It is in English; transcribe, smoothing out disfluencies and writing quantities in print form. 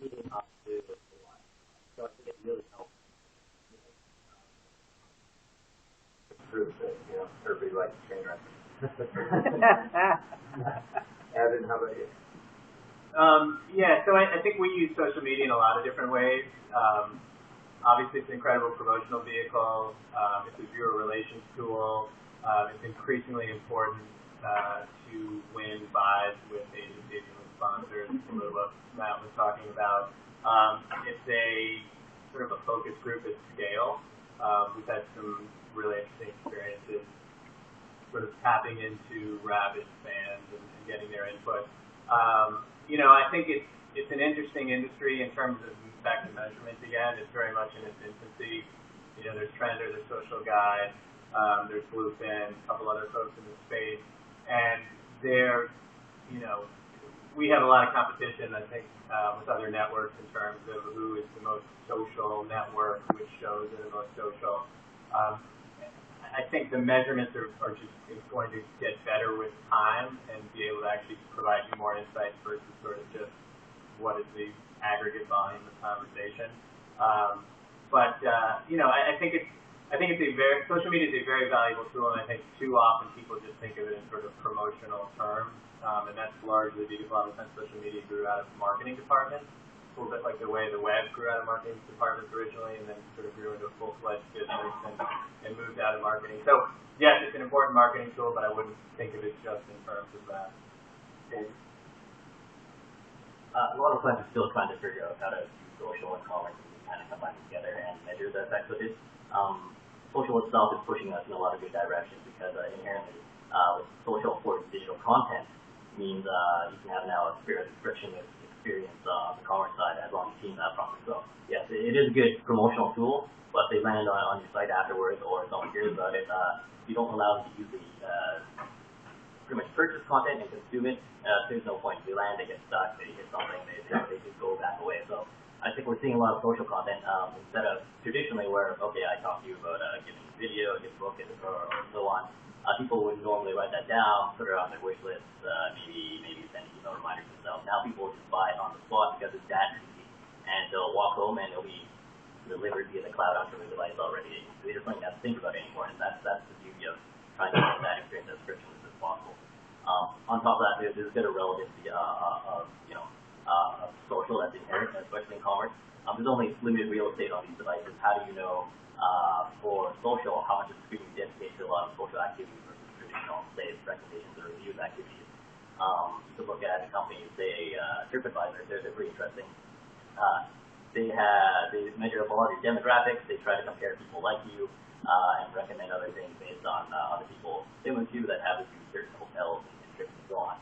meeting up to one. So I think it really helps groups that, everybody likes train wreck. Evan, how about you? Yeah, so I think we use social media in a lot of different ways. Obviously, it's an incredible promotional vehicle. It's a viewer relations tool. It's increasingly important to win buys with agencies and with sponsors, similar to what Matt was talking about. It's a sort of a focus group at scale. We've had some really interesting experiences sort of tapping into rabid fans and getting their input. I think it's an interesting industry in terms of back to measurement again. It's very much in its infancy. There's Trender, there's Social Guide, there's Bluefin, a couple other folks in the space, and we have a lot of competition, I think, with other networks in terms of who is the most social network, which shows are the most social. I think the measurements are just going to get better with time and be able to actually provide you more insights versus sort of just what is the aggregate volume of conversation. I think social media is a very valuable tool, and I think too often people just think of it in sort of promotional terms, and that's largely because a lot of times social media grew out of marketing departments, a little bit like the way the web grew out of marketing departments originally, and then sort of grew into a full-fledged business and moved out of marketing. So yes, it's an important marketing tool, but I wouldn't think of it just in terms of that. A lot of clients are still trying to figure out how to use social and commerce and kind of combine them together and measure the effects of it. Social itself is pushing us in a lot of good directions because inherently with social for digital content means you can have now a frictionless experience on the commerce side as long as you team that properly. So yes, it is a good promotional tool, but if they land on your site afterwards or someone hears about it, you don't allow them to use the pretty much purchase content and consume it. There's no point. They land, they get stuck, they hit something, they just go back away. So I think we're seeing a lot of social content instead of traditionally where, okay, I talk to you about giving video, give a book, or so on. People would normally write that down, put it on their wish list, maybe send email reminders themselves. Now people will just buy it on the spot because it's that easy, and they'll walk home and it'll be delivered via the cloud onto their device already. So they just don't have to think about it anymore, and that's the beauty of trying to make that experience as frictionless as possible. On top of that, there's a bit of relevancy of social that's inherent, especially in commerce. There's only limited real estate on these devices. How do you know for social how much is being dedicated to a lot of social activities versus traditional, say, recommendations or reviews activities? You could look at a company, say TripAdvisor. They're pretty interesting. They measure up a lot of your demographics. They try to compare people like you and recommend other things based on other people similar to you that have used certain hotels and trips and so on.